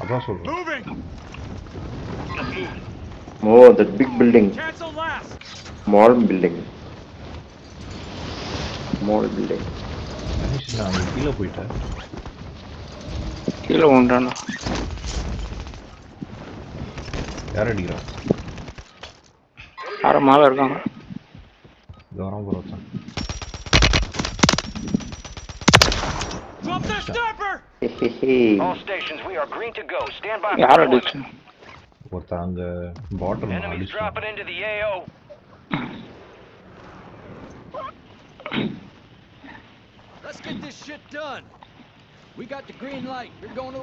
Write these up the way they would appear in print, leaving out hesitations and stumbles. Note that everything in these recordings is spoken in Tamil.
அதான் சொல்றேன். Oh, that big building. Small building. Small building. நான் கீழே போயிட்டேன். கீழே உண்டானா யார் அடிக்கிறான்? யாரும் மேலே இருக்காங்க. கவனம் போகிறோம். யார் அடிச்சு? ஒருத்தன் அங்கே பாட்டில் அடிச்சு.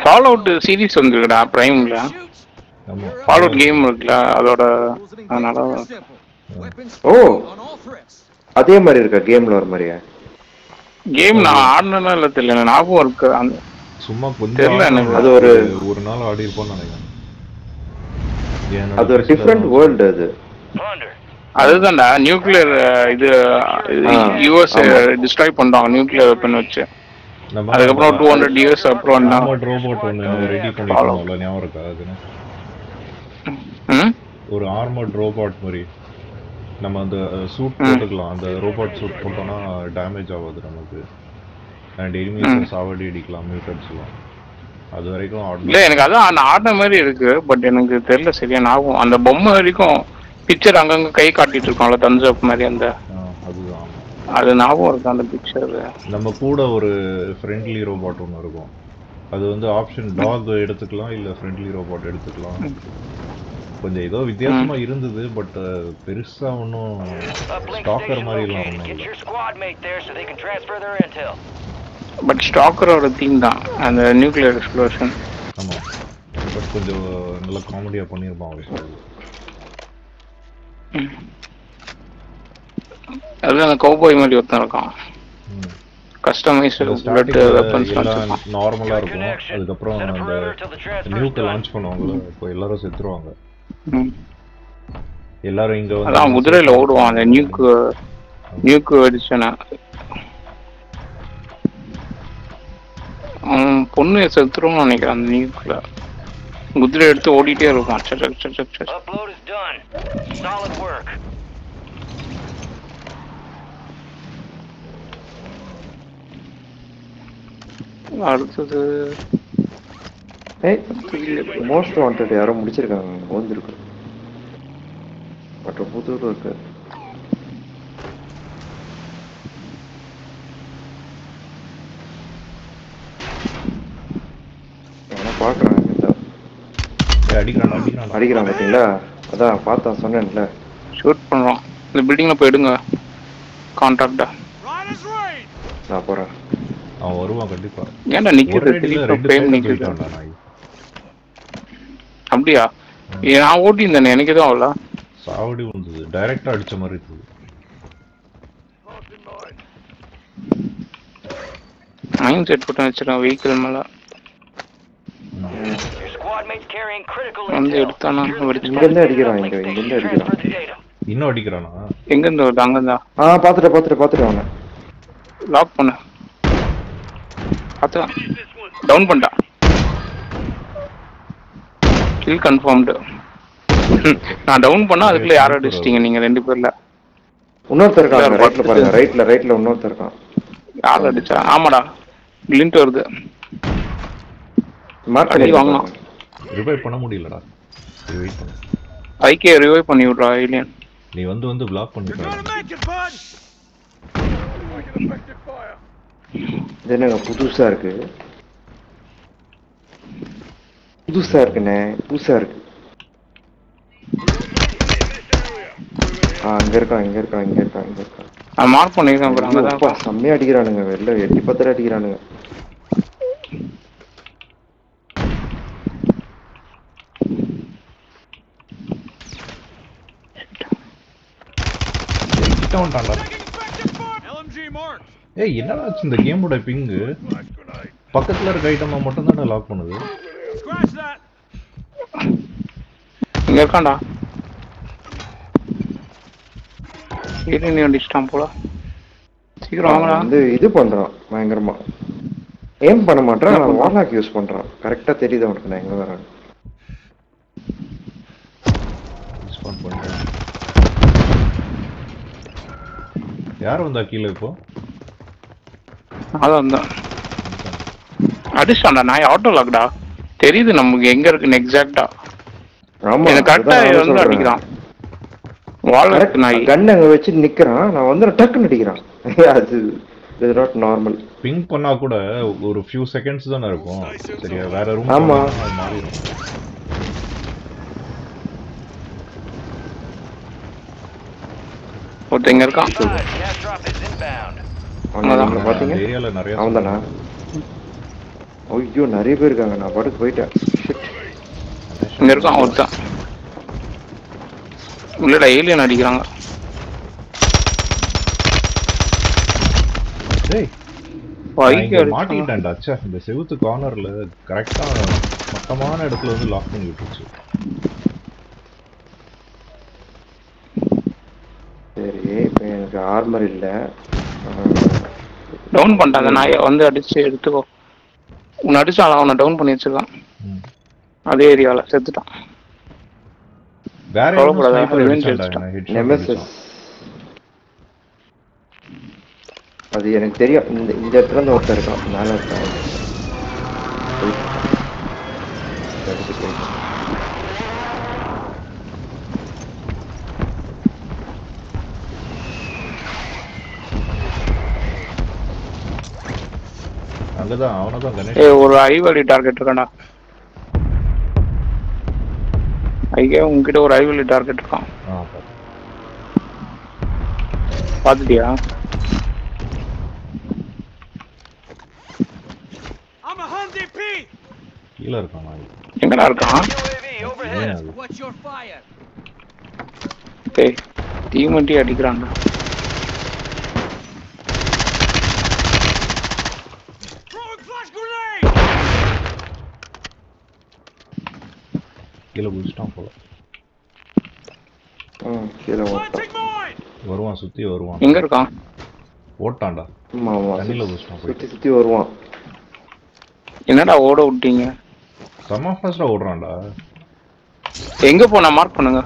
ஃபாலோஅவுட் சீரிஸ் வந்துருக்குடா பிரைம்ல. ஃபாலோஅவுட் கேம் இருக்குல்ல அதோட அதனால. ஓ அதே மாதிரி இருக்கா கேம்ல ஒரு மாதிரியா? கேம் நான் ஆடினா இல்ல தெரியல, ஞாபகம் இருக்கு. அந்த சும்மா கொஞ்சம் தெரியல எனக்கு. அது ஒரு நாள் ஆடி இருப்போம்னு நினைக்கிறேன். அது ஒரு டிஃபரெண்ட் வேர்ல்டு அது. அதுதான்டா நியூக்ளியர் இது யூஎஸ் டிஸ்ட்ராய் பண்றாங்க நியூக்ளியர் வெப்பன் வச்சு. அதுக்கப்புறம் 200 இயர்ஸ் அப்புறம் ரோபோட் ஒன்று ரெடி பண்ணிருக்காங்கல்ல, ஞாபகம் இருக்கா? அதுன்னு ஒரு ஆர்மர்ட் ரோபோட் மாதிரி நம்ம அந்த சூட் போட்டுக்கலாம். அந்த ரோபோட் சூட் போட்டோம்னா டேமேஜ் ஆகாது நமக்கு. அண்ட் எனிமீஸ் சாவடி அடிக்கலாம், மியூட்டன்ஸ்லாம். அது வரைக்கும் இல்லை எனக்கு அதான் அந்த ஆடின மாதிரி இருக்கு. பட் எனக்கு தெரியல சரியா ஞாபகம். அந்த பொம்மை வரைக்கும் பிக்சர் அங்கங்கே கை காட்டிட்டு இருக்கோம்ல தம்ஸ் அப் மாதிரி, அந்த அதுதான் அது ஞாபகம் இருக்கு அந்த பிக்சர். நம்ம கூட ஒரு ஃப்ரெண்ட்லி ரோபோட் ஒன்று இருக்கும். அது வந்து ஆப்ஷன் டாக் எடுத்துக்கலாம் இல்லை ஃப்ரெண்ட்லி ரோபோட் எடுத்துக்கலாம். கொஞ்சம் ஏதோ வித்தியாசமா இருந்தது. பட் பெருசா ஒன்றும் ஸ்டாக்கர் மாதிரி எல்லாம் ஒன்றும் இல்லை. பட் ஸ்டாக்கரோட தீம் தான் அந்த நியூக்ளியர் எக்ஸ்ப்ளோஷன். ஆமாம், பட் கொஞ்சம் நல்ல காமெடியாக பண்ணியிருப்பான் அவர். அது அந்த கௌபாய் மாதிரி ஒருத்தன் இருக்கான். கஸ்டமைஸ்டு புல்லட் வெப்பன்ஸ் நார்மலாக இருக்கும். அதுக்கப்புறம் அந்த நியூக்கை லான்ச் பண்ணுவாங்க, இப்போ எல்லாரும் செத்துருவாங்க. எல்லாரும் இங்க வந்து அதான் குதிரையில ஓடுவான் அந்த நியூக்கு வெடிச்சனா. பொண்ணு செத்துருவோம்னு நினைக்கிறேன் அந்த நியூக்ல. குதிரை எடுத்து ஓடிட்டே இருப்பான். அடுத்தது மோஸ்ட் வாண்டட் யாரோ முடிச்சிருக்காங்க, வந்துருக்கு. மற்ற புதூர் இருக்கு. பாக்குறாங்க அடிக்கிறான் பார்த்தீங்களா? அதான் பார்த்தா சொன்னேன்ல, ஷூட் பண்றோம். இந்த பில்டிங்ல போயிடுங்க. கான்ட்ராக்டா நான் போறேன். அவன் வருவான் கண்டிப்பா. ஏன்டா நிக்குது ஃப்ரேம் நிக்குது? அப்படியா? நான் ஓட்டி இருந்தேன், எனக்கு எதுவும் ஆகல. சாவடி வந்தது, டைரக்டா அடிச்ச மாதிரி இருந்தது. மைண்ட் செட் போட்டு வச்சிருக்கேன் வெஹிக்கிள் மேல. வந்து எடுத்தானா? இங்கிருந்து அடிக்கிறான். இங்கிருந்து அடிக்கிறான். இன்னும் அடிக்கிறானா? எங்க இருந்து வருது? அங்கதான். பாத்துட்டு அவனை லாக் பண்ண. பாத்துதான் டவுன் பண்ணிட்டா. Kill confirmed. நான் டவுன் பண்ணா அதுக்குள்ள யாரோ அடிச்சிட்டீங்க நீங்க ரெண்டு பேர்ல. இன்னொருத்தர் இருக்கான் ரைட்ல பாருங்க. ரைட்ல இன்னொருத்தர் இருக்கான். யார் அடிச்சா? ஆமாடா கிளிண்ட் வருது. மார்க் வாங்கலாம். ரிவைவ் பண்ண முடியலடா. ரிவைவ் பண்ணு. ஐகே ரிவைவ் பண்ணி விடுறா ஏலியன். நீ வந்து பிளாக் பண்ணிட்ட. இது என்னங்க புதுசா இருக்குண்ணே. புதுசா இருக்கு. அங்க இருக்கான். மார்க் பண்ணிருக்கேன் bro. அங்கதான் செம்மையா அடிக்கிறானுங்க. வெளில எட்டி பத்தர அடிக்கிறானுங்க. ஏய் என்னடா இந்த கேமோட பிங் பக்கத்துல இருக்க ஐட்டமா மட்டும் தான் லாக் பண்ணுது. இங்க இருக்கான்டா. ஏலியன் அடிச்சிட்டான் போல. சீக்கிரம் வாங்கடா. இது பண்றான் பயங்கரமா. ஏம் பண்ண மாட்டேன், நான் வார்லாக் யூஸ் பண்றேன். கரெக்டா தெரியுது அவனுக்கு நான் எங்க வரேன். ரெஸ்பாண்ட் பண்றேன். யார் வந்தா கீழே இப்போ? அதான் அடிச்சான்டா நாய் ஆட்டோ லாக்டா. தெரியுது நமக்கு எங்க இருக்குன்னு எக்ஸாக்ட்டா. ஆமா எனக்கு கரெக்டா வந்து அடிக்கிறான். வால்ரஸ் நாய் கன் அங்க வச்சு நிக்கிறான், நான் வந்து டக்குன்னு அடிக்கிறான். அது இஸ் நாட் நார்மல். பிங் பண்ணா கூட ஒரு few seconds தான இருக்கும். சரியா வேற ரூம் ஆமா மாறிடும். ஒருத்தங்க இருக்கான். பாத்தீங்க ஏரியால நிறைய அவன்தானா? ஐயோ நிறைய பேர் இருக்காங்க, நான் பாட்டுக்கு போயிட்டேன். இங்க இருக்கான் ஒருத்தன். இல்லடா ஏலியன் அடிக்கிறாங்க. டேய் பைக் மாட்டிட்டான்டா. அச்சா இந்த செவுத்து கார்னர்ல கரெக்டா மொத்தமான இடத்துல வந்து லாக் பண்ணி விட்டுருச்சு. சரி இப்போ எனக்கு ஆர்மர் இல்ல. டவுன் பண்ணிட்டாங்க நாயை வந்து அடிச்சு எடுத்துக்கோ. உன்னை அடிச்சாலும் அவனை டவுன் பண்ணி வச்சிருக்கான். அதே ஏரியால செத்துட்டான். வேற அது எனக்கு தெரியும். இந்த இடத்துல இருந்து ஒருத்தர் இருக்கான், மேல இருக்கான். அங்கதான் அவனதான் கணேஷ். ஒரு ஐவலி டார்கெட் இருக்கான்டா. ஐகே உங்ககிட்ட ஒரு ஐவலி டார்கெட் இருக்கான். பாத்துட்டியா? கீழ இருக்கான் நாய். எங்கடா இருக்கான்? டேய் தீமட்டி அடிக்கிறான்டா. கீழே குதிச்சிட்டான் போல. கீழே வருவான், சுத்தி வருவான். எங்க இருக்கான்? ஓட்டான்டா. தண்ணியில குதிச்சிட்டான். சுத்தி சுத்தி வருவான். என்னடா ஓட விட்டீங்க? செம்ம ஃபாஸ்டா ஓடுறான்டா. எங்க போனா மார்க் பண்ணுங்க.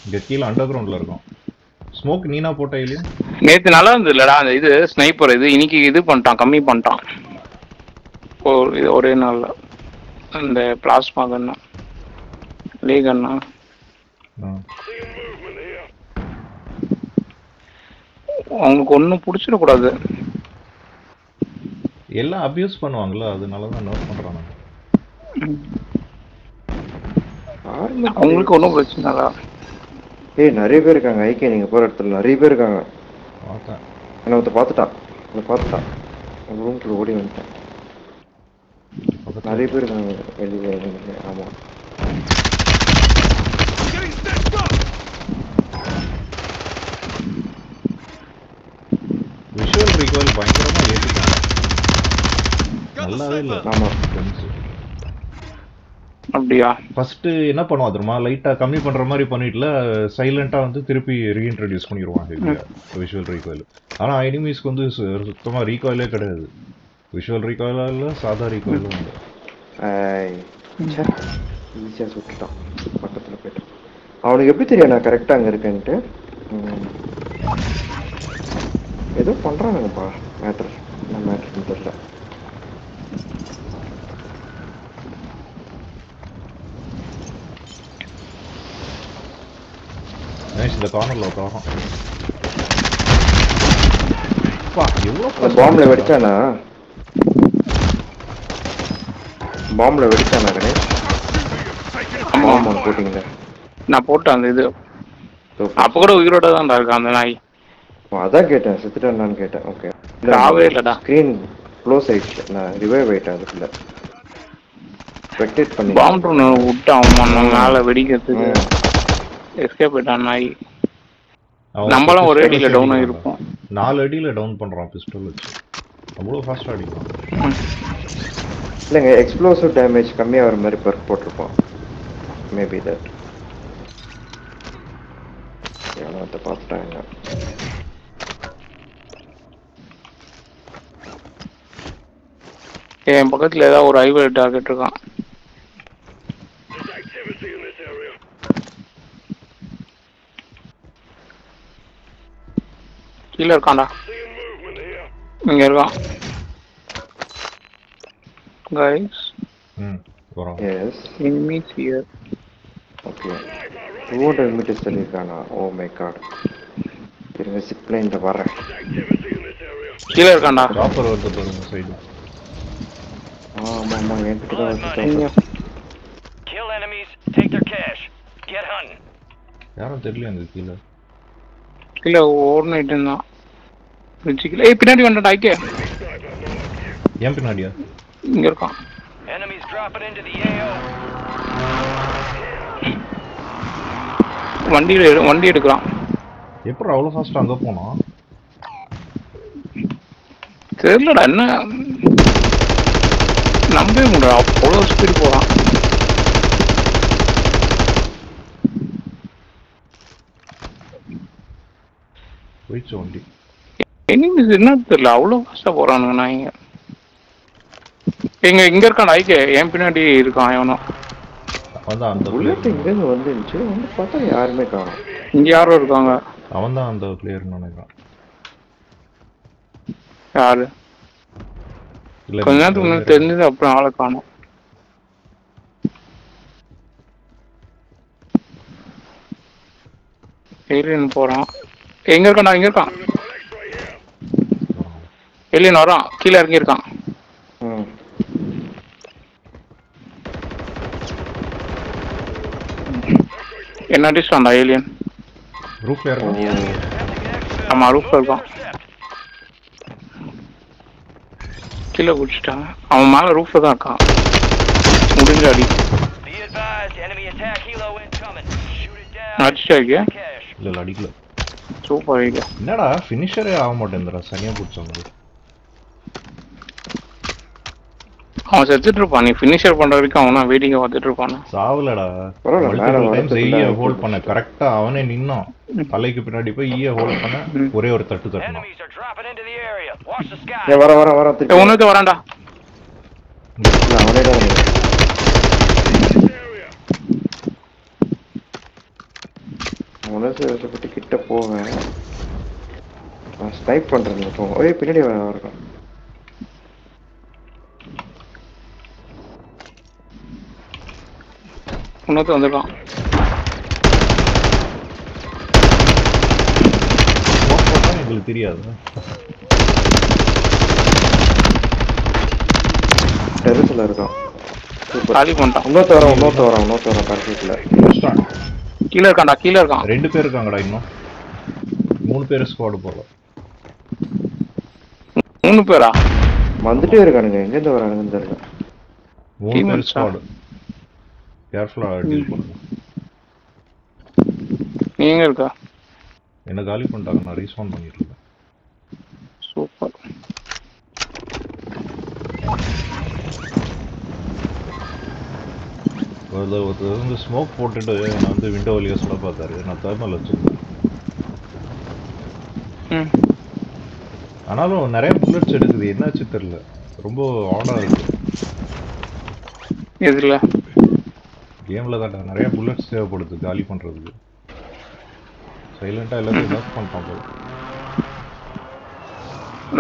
இங்க கீழே அண்டர் கிரவுண்ட்ல இருக்கும். ஸ்மோக் நீனா போட்ட இல்லையா? நேத்து நல்லா இருந்தது இல்லடா அந்த இது ஸ்னைப்பர். இது இன்னைக்கு இது பண்ணிட்டான், கம்மி பண்ணிட்டான். ஒரே நாள்ல அந்த பிளாஸ்மா கன்னா லே கன்னா அவங்களுக்கு ஒன்றும் பிடிச்சிடக்கூடாது. எல்லாம் அபியூஸ் பண்ணுவாங்கல்ல, அதனாலதான் நோட் பண்றாங்க. அவங்களுக்கு ஒன்றும் பிரச்சனை. ஏய் நிறைய பேர் இருக்காங்க. ஐகே நீங்க போற இடத்துல நிறைய பேர் இருக்காங்க. என்ன ஒருத்த பார்த்துட்டான். ரூம்குள்ள ஓடி வந்துட்டேன். நிறைய பேர் இருக்காங்க வெளியே. ஆமா விஷுவல் ரீகால் பயங்கரமா ஏத்திட்டாங்க. நல்லாவே இல்ல. ஆமா அப்படியா? ஃபர்ஸ்ட் என்ன பண்ணுவான் தெரியுமா, லைட்டா கம்மி பண்ற மாதிரி பண்ணிட்டுல சைலண்டா வந்து திருப்பி ரீஇன்ட்ரோடியூஸ் பண்ணிடுவான் விஷுவல் ரீகால். ஆனா எனிமீஸ்க்கு வந்து சுத்தமா ரீகாலே கிடையாது. விஷுவல் ரீகாலும் இல்ல, சாதா ரீகாலும் இல்லை. ஈஸியா சுட்டுட்டான், பக்கத்துல போயிட்டான். அவனுக்கு எப்படி தெரியும் நான் கரெக்டா அங்க இருக்கேன்ட்டு? ஏதோ பண்றானுங்கப்பா. மேட்டர் என்ன மேட்டர்னு தெரியல. இந்த கார்னர்ல உட்காரோம். பாம்புல வெடிச்சானா கணேஷ்? ஆமா போட்டீங்களா? நான் போட்டேன் அந்த இது. அப்ப கூட உயிரோட தான் இருக்கு அந்த நாய். அதான் கேட்டேன், செத்துட்டான்னு கேட்டேன். ஓகே இல்லடா, ஸ்கிரீன் க்ளோஸ் ஆயிடுச்சு. நான் ரிவைவ் ஆயிட்டேன். அதுக்குள்ள ஸ்பெக்டேட் பண்ணி பாம்பு விட்டான் மேல வெடிக்கிறதுக்கு. எஸ்கேப் ஆயிட்டான் நாய். நம்மளாம் ஒரே அடியில டவுன் ஆயிருப்போம். 4 அடியில டவுன் பண்றான் பிஸ்டல் வச்சு. அவ்வளவு ஃபாஸ்டா அடிக்கிறான். இல்லங்க எக்ஸ்ப்ளோசிவ் டேமேஜ் கம்மியா வர மாதிரி பர்க் போட்டிருப்போம். Maybe that. பார்த்துட்டாங்க. என் பக்கத்துல ஏதாவது ஒரு ஐவர் டார்கெட் இருக்கான். கீழே இருக்கான்டா. இங்க இருக்கான். guys yes enemies here. okay 200 meters சொல்லிருக்கானா. oh my god இருங்க சிப்லைன்ல வரேன். கீழே இருக்கான்டா. டாப்பர் வந்து பாருங்க சைடு. ஆமா ஆமா என்கிட்ட தான் வந்து kill enemies, take their cash, get hunting. யாரும் தெரியல அந்த கீழ. கீழே ஓடுனிட்டு இருந்தான். ஏய் பின்னாடி வந்துடா ஐக்கே. ஏன் பின்னாடியா? இங்க இருக்கான். Enemies dropping into the AO. வண்டி எடுக்கிறான். எப்படி அவ்வளவு ஃபாஸ்ட் அங்க போனா? தெரியலடா என்ன நம்பவே முடியல. அவ்வளவு ஸ்பீட் போறான். போயிடுச்சு வண்டி. எனிமீஸ் என்ன தெரியல அவ்வளவு ஃபாஸ்டா போறானுங்க. நான் இங்க இருக்கான் ஐக்கே. என் பின்னாடி இருக்கான் இவனும். அவன்தான் அந்த புல்லட் இங்க வந்துச்சு. வந்து பார்த்தா யாருமே காணோம். இங்க யாரும் இருக்காங்க. அவன்தான் அந்த பிளேயர் நினைக்கிறான். யாரு? கொஞ்ச நேரத்துக்கு முன்னாடி தெரிஞ்சது அப்புறம் ஆளை காணோம். ஏலியன் போறான். எங்க இருக்கான்? இங்க இருக்கான். ஏலியன் வரான். கீழே இறங்கி இருக்கான். என்ன அடிச்சான்டா ஏலியன்? ரூஃப்ல இருக்கான். ஆமா ரூஃப்ல இருக்கான். கீழே குடிச்சிட்டாங்க. அவன் மேல ரூஃப்ல தான் இருக்கான். முடிஞ்ச அடி. அடிச்சிட்டாங்க. இல்ல அடிக்கல. Super idea. என்னடா ஃபினிஷரே ஆக மாட்டேங்குதுடா. சரியா பிடிச்சவங்க. அவன் செத்துட்டு இருப்பான். நீ ஃபினிஷர் பண்ற வரைக்கும் அவனா வெயிட்டிங்க பார்த்துட்டு இருப்பானா? சாவலடா. மல்டிபிள் டைம்ஸ் ஈய ஹோல்ட் பண்ண கரெக்ட்டா அவனே நின்னான். தலைக்கு பின்னாடி போய் ஈய ஹோல்ட் பண்ண ஒரே ஒரு தட்டு தட்டணும். ஏ வர உனக்கு வரான்டா. இல்ல அவனே தான் வரான். உனக்கு பத்தி கிட்ட போவேன். நான் ஸ்னைப் பண்றேன். போ. ஓய் பின்னாடி வரேன். உனக்கு வந்துருக்கான். உங்களுக்கு தெரியாது. டெரஸ்ல இருக்கான். காலி பண்ணிட்டான். இன்னொருத்த வரான் கரெக்ட்ல. கீழே இருக்கான். ரெண்டு பேர் இருக்காங்கடா இன்னும். 3 பேர் ஸ்குவாட் போல. 3 பேரா? வந்துட்டே இருக்கானுங்க. எங்க இருந்து வரானுங்கன்னு தெரியல. 3 பேர் ஸ்குவாட். கேர்ஃபுல்லா டீல் பண்ணுங்க. நீ எங்க இருக்க? என்ன காலி பண்ணிட்டாங்க. நான் ரீஸ்பான் பண்ணிட்டு இருக்கேன். சூப்பர். ஒருத்தர் வந்து ஸ்மோக் போட்டுட்டு நான் வந்து விண்டோ வழியா சொல்ல பார்த்தாரு. நான் தேர்மல் வச்சிருந்தேன். ஆனாலும் நிறைய புல்லட்ஸ் எடுக்குது. என்னாச்சு தெரியல. ரொம்ப ஆடா இருக்கு. எதுல? கேம்ல தான் நிறைய புல்லட்ஸ் தேவைப்படுது காலி பண்றதுக்கு. சைலண்டா எல்லாத்தையும் லாக் பண்ணிட்டான் போல.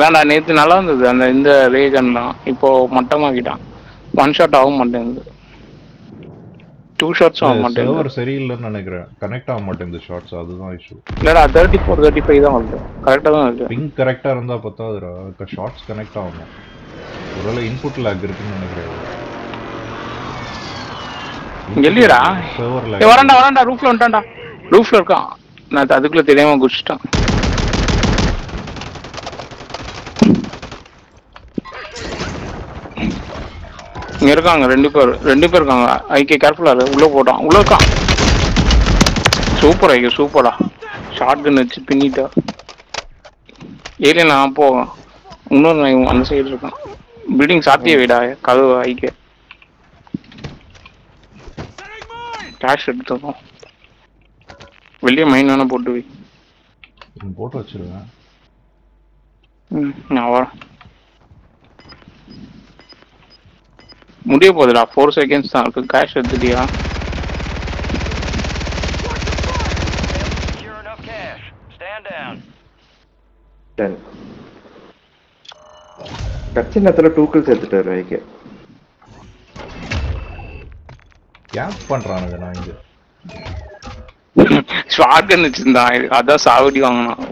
வேண்டா நேத்து நல்லா இருந்தது அந்த இந்த ரேகன்லாம். இப்போ மட்டமாக்கிட்டான். 1 ஷாட் ஆக மாட்டேங்குது. 2 ஷாட்ஸ் ஆக மாட்டேங்குது. சர்வர் சரியில்லைன்னு நினைக்கிறேன். கனெக்ட் ஆக மாட்டேங்குது ஷாட்ஸ். அதுதான் இஷ்யூ. இல்லடா 34 35 தான் வருது. கரெக்டா தான் இருக்கு. பிங் கரெக்டா இருந்தா பத்தாதுடா. ஷாட்ஸ் கனெக்ட் ஆகணும். ஒருவேளை இன்புட் லாக் இருக்குன்னு நினைக்கிறேன். எல்லியடா? Server lock. வரான்டா ரூஃப்ல வந்துட்டான்டா. ரூஃப்ல இருக்கான். நான் அதுக்குள்ள தெரியாம குடிச்சிட்டான். இங்க இருக்காங்க 2 பேர் இருக்காங்க. ஐகே கேர்ஃபுல்லா இரு. உள்ள போட்டான். உள்ள இருக்கான். சூப்பர் ஐகே சூப்பரா. ஷார்ட் கன் வச்சு பின்னிட்டா. ஏலியன் நான் போவேன். இன்னொரு நான் அந்த சைடு இருக்கான். பில்டிங் சாத்தியே வைடா. கதவு ஐகே. கேஷ் எடுத்துக்கோம். வெளியே மைன் வேணா போட்டு வை. போட்டு வச்சிருவேன். நான் வரேன். முடிய போகுதுடா. 4 seconds தான் இருக்கு. கேஷ் எடுத்துட்டியா? Secure enough cash. Stand down. Done. கட்சி நேரத்துல 2 kills எடுத்துட்டாரு ஐகே. கேப் பண்றானுங்க நான் இங்க. ஷாட்கன் வச்சிருந்தான். அதான் சாவடி வாங்கினான்.